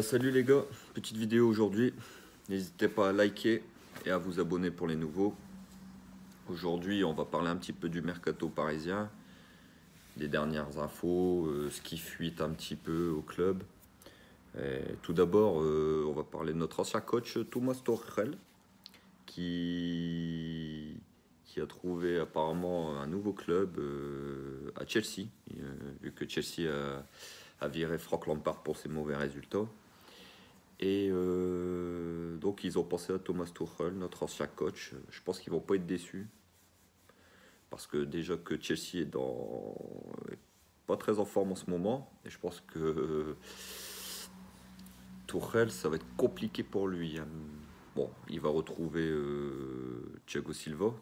Salut les gars, petite vidéo aujourd'hui. N'hésitez pas à liker et à vous abonner pour les nouveaux. Aujourd'hui, on va parler un petit peu du mercato parisien, des dernières infos, ce qui fuite un petit peu au club. Tout d'abord, on va parler de notre ancien coach Thomas Tuchel qui, qui a trouvé apparemment un nouveau club à Chelsea, vu que Chelsea a viré Frank Lampard pour ses mauvais résultats. Et donc ils ont pensé à Thomas Tuchel, notre ancien coach. Je pense qu'ils vont pas être déçus. Parce que déjà que Chelsea est pas très en forme en ce moment. Et je pense que Tuchel, ça va être compliqué pour lui, hein. Bon, il va retrouver Thiago Silva.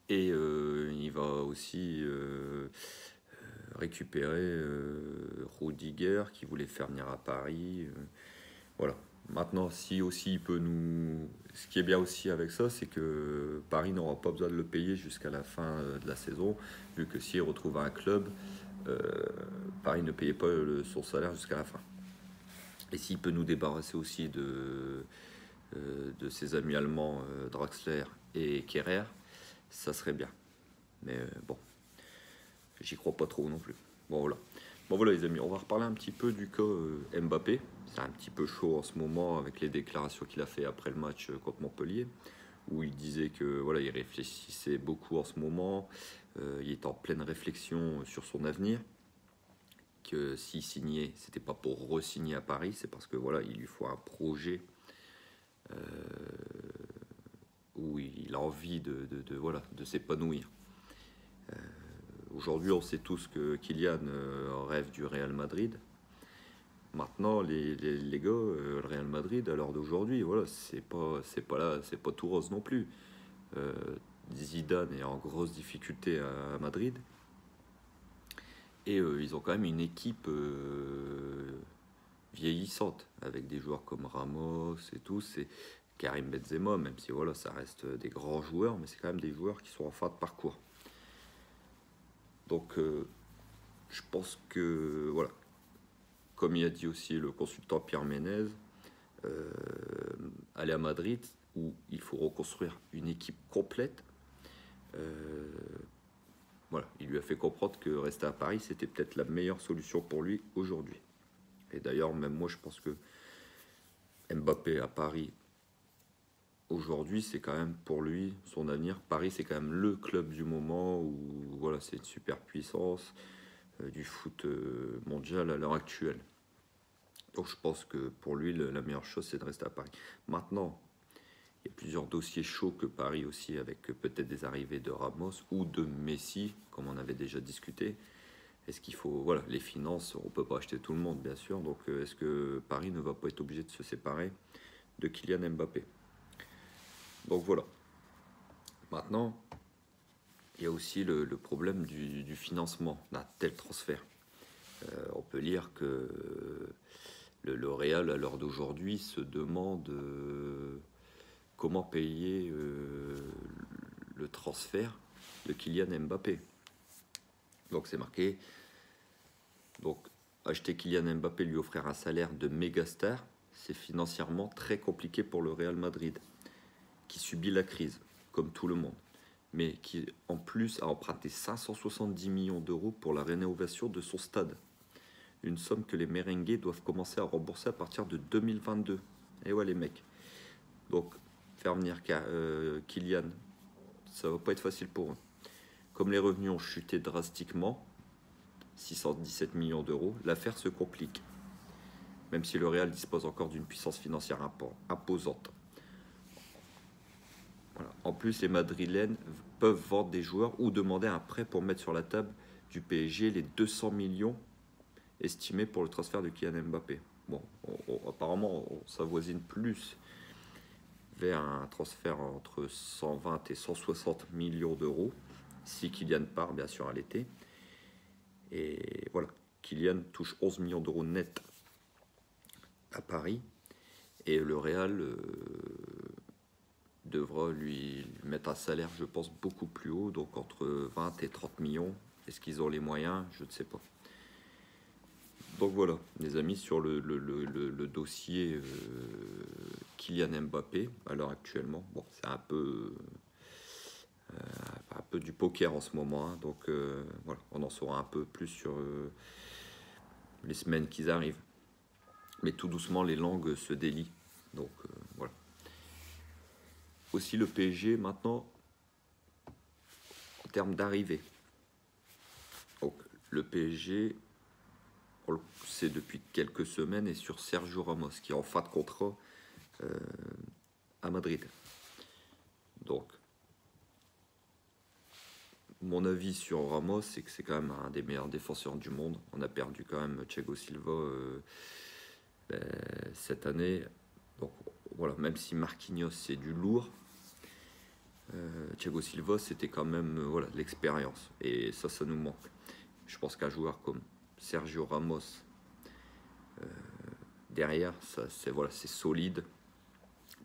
Et il va aussi récupérer Rudiger qui voulait faire venir à Paris. Voilà. Maintenant, si aussi il peut nous. Ce qui est bien aussi avec ça, c'est que Paris n'aura pas besoin de le payer jusqu'à la fin de la saison, vu que s'il retrouve un club, euh, Paris ne payait pas son salaire jusqu'à la fin. Et s'il peut nous débarrasser aussi de ses amis allemands, Draxler et Kerrer, ça serait bien. Mais bon, j'y crois pas trop non plus. Bon voilà. Bon voilà les amis, on va reparler un petit peu du cas Mbappé. C'est un petit peu chaud en ce moment avec les déclarations qu'il a fait après le match contre Montpellier, où il disait que voilà, il réfléchissait beaucoup en ce moment, il est en pleine réflexion sur son avenir, que s'il signait, c'était pas pour re-signer à Paris, c'est parce que voilà, il lui faut un projet où il a envie voilà, de s'épanouir. Aujourd'hui, on sait tous que Kylian rêve du Real Madrid. Maintenant, les gars, le Real Madrid, à l'heure d'aujourd'hui, voilà, c'est pas tout rose non plus. Euh, Zidane est en grosse difficulté à Madrid. Et ils ont quand même une équipe vieillissante, avec des joueurs comme Ramos et tout. C'est Karim Benzema, même si voilà, ça reste des grands joueurs, mais c'est quand même des joueurs qui sont en fin de parcours. Donc, je pense que, voilà, comme il a dit aussi le consultant Pierre Ménez, aller à Madrid où il faut reconstruire une équipe complète. Euh, voilà, il lui a fait comprendre que rester à Paris, c'était peut-être la meilleure solution pour lui aujourd'hui. Et d'ailleurs, même moi, je pense que Mbappé à Paris aujourd'hui, c'est quand même pour lui son avenir. Paris, c'est quand même le club du moment où voilà, c'est une super puissance du foot mondial à l'heure actuelle. Donc je pense que pour lui, la meilleure chose, c'est de rester à Paris. Maintenant, il y a plusieurs dossiers chauds que Paris aussi, avec peut-être des arrivées de Ramos ou de Messi, comme on avait déjà discuté. Est-ce qu'il faut... Voilà, les finances, on ne peut pas acheter tout le monde, bien sûr. Donc est-ce que Paris ne va pas être obligé de se séparer de Kylian Mbappé? Donc voilà. Maintenant, il y a aussi le problème du financement d'un tel transfert. On peut lire que le Real, à l'heure d'aujourd'hui, se demande comment payer le transfert de Kylian Mbappé. Donc c'est marqué, donc acheter Kylian Mbappé, lui offrir un salaire de méga star, c'est financièrement très compliqué pour le Real Madrid, qui subit la crise, comme tout le monde, mais qui en plus a emprunté 570 millions d'euros pour la rénovation de son stade. Une somme que les merengues doivent commencer à rembourser à partir de 2022. Et ouais les mecs. Donc faire venir Kylian, ça va pas être facile pour eux. Comme les revenus ont chuté drastiquement, 617 millions d'euros, l'affaire se complique. Même si le Real dispose encore d'une puissance financière imposante. Voilà. En plus, les Madrilènes peuvent vendre des joueurs ou demander un prêt pour mettre sur la table du PSG les 200 millions estimés pour le transfert de Kylian Mbappé. Bon, apparemment, on s'avoisine plus vers un transfert entre 120 et 160 millions d'euros, si Kylian part, bien sûr, à l'été. Et voilà, Kylian touche 11 millions d'euros net à Paris, et le Real devra lui mettre un salaire, je pense, beaucoup plus haut, donc entre 20 et 30 millions. Est-ce qu'ils ont les moyens? Je ne sais pas. Donc voilà, les amis, sur le dossier Kylian Mbappé, à l'heure actuellement, bon, c'est un peu du poker en ce moment, hein, donc voilà, on en saura un peu plus sur les semaines qui arrivent. Mais tout doucement, les langues se délient. Donc voilà. Aussi le PSG maintenant, en termes d'arrivée. Donc le PSG, on le sait depuis quelques semaines, est sur Sergio Ramos, qui est en fin de contrat à Madrid. Donc, mon avis sur Ramos, c'est que c'est quand même un des meilleurs défenseurs du monde. On a perdu quand même Thiago Silva cette année. Donc voilà, même si Marquinhos c'est du lourd, Thiago Silva c'était quand même voilà, de l'expérience. Et ça nous manque. Je pense qu'un joueur comme Sergio Ramos, derrière, c'est voilà, solide,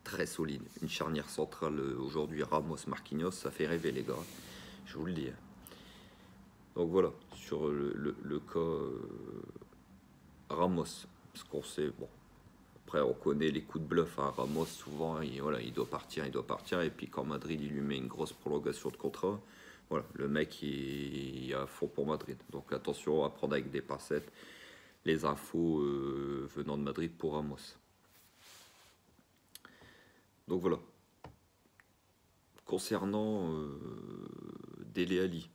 très solide. Une charnière centrale aujourd'hui, Ramos-Marquinhos, ça fait rêver les gars. Je vous le dis. Donc voilà, sur le cas Ramos, parce qu'on sait, bon, après on connaît les coups de bluff à Ramos, souvent voilà, il doit partir, et puis quand Madrid il lui met une grosse prolongation de contrat, voilà, le mec il est à fond pour Madrid. Donc attention à prendre avec des pincettes les infos venant de Madrid pour Ramos. Donc voilà. Concernant Dele Alli,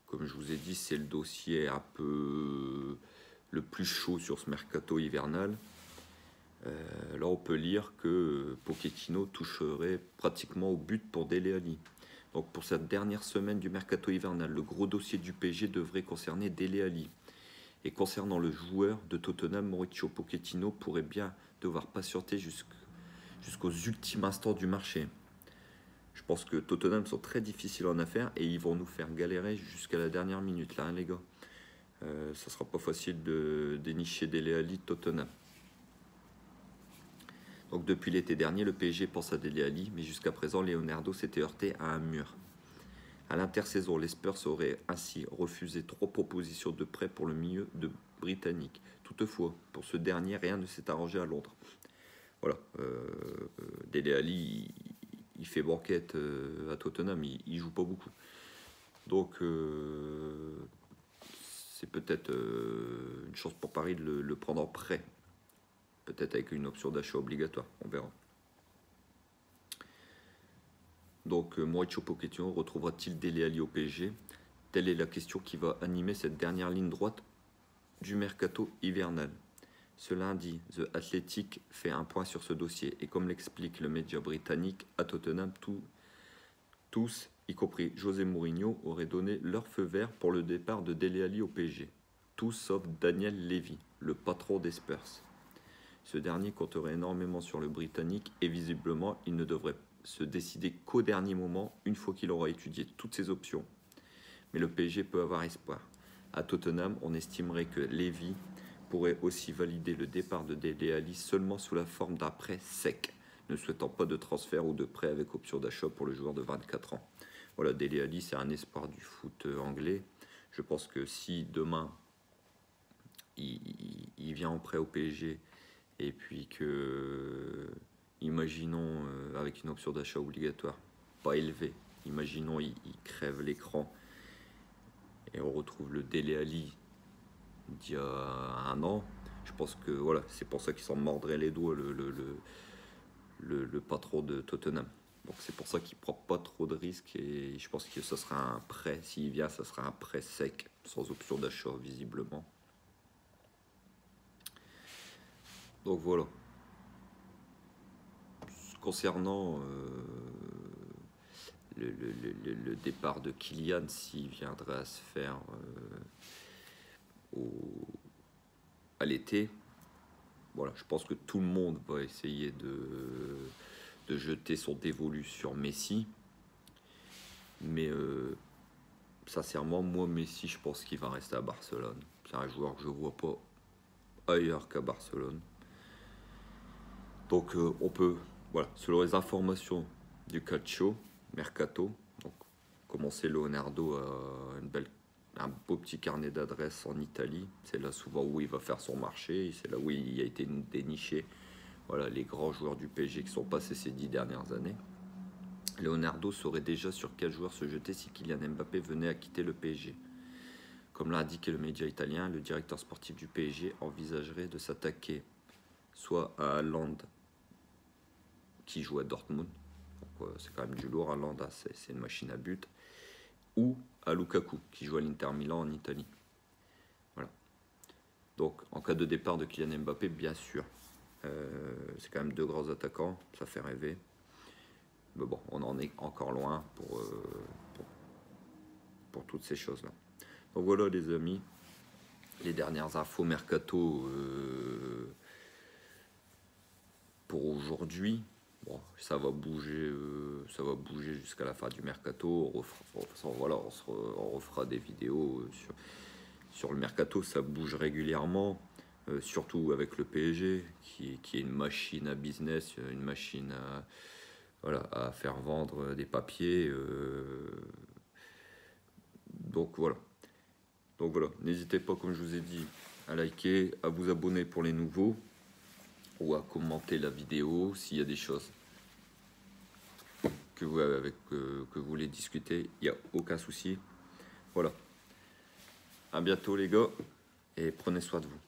comme je vous ai dit, c'est le dossier un peu le plus chaud sur ce mercato hivernal. Là, on peut lire que Pochettino toucherait pratiquement au but pour Dele Alli. Donc, pour cette dernière semaine du mercato hivernal, le gros dossier du PSG devrait concerner Dele Alli. Et concernant le joueur de Tottenham, Mauricio Pochettino pourrait bien devoir patienter jusqu'aux ultimes instants du marché. Je pense que Tottenham sont très difficiles en affaires et ils vont nous faire galérer jusqu'à la dernière minute, là, hein, les gars. Ça sera pas facile de dénicher Dele Alli de Tottenham. Donc depuis l'été dernier, le PSG pense à Dele Alli, mais jusqu'à présent, Leonardo s'était heurté à un mur. À l'intersaison, les Spurs auraient ainsi refusé 3 propositions de prêt pour le milieu de britannique. Toutefois, pour ce dernier, rien ne s'est arrangé à Londres. Voilà, Dele Alli, il fait banquette à Tottenham, il joue pas beaucoup. Donc, c'est peut-être une chance pour Paris de le prendre en prêt. Peut-être avec une option d'achat obligatoire, on verra. Donc, Mauricio Pochettino retrouvera-t-il Dele Alli au PSG? Telle est la question qui va animer cette dernière ligne droite du mercato hivernal. Ce lundi, The Athletic fait un point sur ce dossier et comme l'explique le média britannique, à Tottenham, tous, y compris José Mourinho, auraient donné leur feu vert pour le départ de Dele Alli au PSG. Tous sauf Daniel Levy, le patron des Spurs. Ce dernier compterait énormément sur le Britannique et visiblement, il ne devrait se décider qu'au dernier moment, une fois qu'il aura étudié toutes ses options. Mais le PSG peut avoir espoir. À Tottenham, on estimerait que Levy pourrait aussi valider le départ de Dele Alli seulement sous la forme d'un prêt sec, ne souhaitant pas de transfert ou de prêt avec option d'achat pour le joueur de 24 ans. Voilà, Dele Alli, c'est un espoir du foot anglais. Je pense que si demain, il vient en prêt au PSG, et puis que, imaginons, avec une option d'achat obligatoire, pas élevée, imaginons, il crève l'écran, et on retrouve le Dele Alli d'il y a un an, je pense que voilà, c'est pour ça qu'il s'en mordrait les doigts le patron de Tottenham. Donc c'est pour ça qu'il ne prend pas trop de risques et je pense que ça sera un prêt, s'il vient, ça sera un prêt sec, sans option d'achat visiblement. Donc voilà. Concernant le départ de Kylian, s'il viendrait à se faire à l'été, voilà, je pense que tout le monde va essayer de jeter son dévolu sur Messi. Mais sincèrement, moi, Messi, je pense qu'il va rester à Barcelone. C'est un joueur que je ne vois pas ailleurs qu'à Barcelone. Donc, on peut, voilà, selon les informations du Calcio, Mercato, donc, commencer Leonardo a une belle un beau petit carnet d'adresses en Italie. C'est là souvent où il va faire son marché. C'est là où il a été déniché. Voilà, les grands joueurs du PSG qui sont passés ces 10 dernières années. Leonardo saurait déjà sur quel joueur se jeter si Kylian Mbappé venait à quitter le PSG. Comme l'a indiqué le média italien, le directeur sportif du PSG envisagerait de s'attaquer soit à Haaland, qui joue à Dortmund, c'est quand même du lourd, Haaland, c'est une machine à but, ou à Lukaku, qui joue à l'Inter Milan en Italie. Voilà. Donc, en cas de départ de Kylian Mbappé, bien sûr, c'est quand même deux grands attaquants, ça fait rêver. Mais bon, on en est encore loin pour toutes ces choses-là. Donc voilà les amis, les dernières infos mercato pour aujourd'hui. Bon, ça va bouger jusqu'à la fin du mercato. On refera des vidéos sur le mercato. Ça bouge régulièrement, surtout avec le PSG, qui est une machine à business, une machine à faire vendre des papiers. Donc voilà. N'hésitez pas, comme je vous ai dit, à liker, à vous abonner pour les nouveaux, ou à commenter la vidéo s'il y a des choses que vous voulez discuter, il n'y a aucun souci. Voilà. À bientôt les gars, et prenez soin de vous.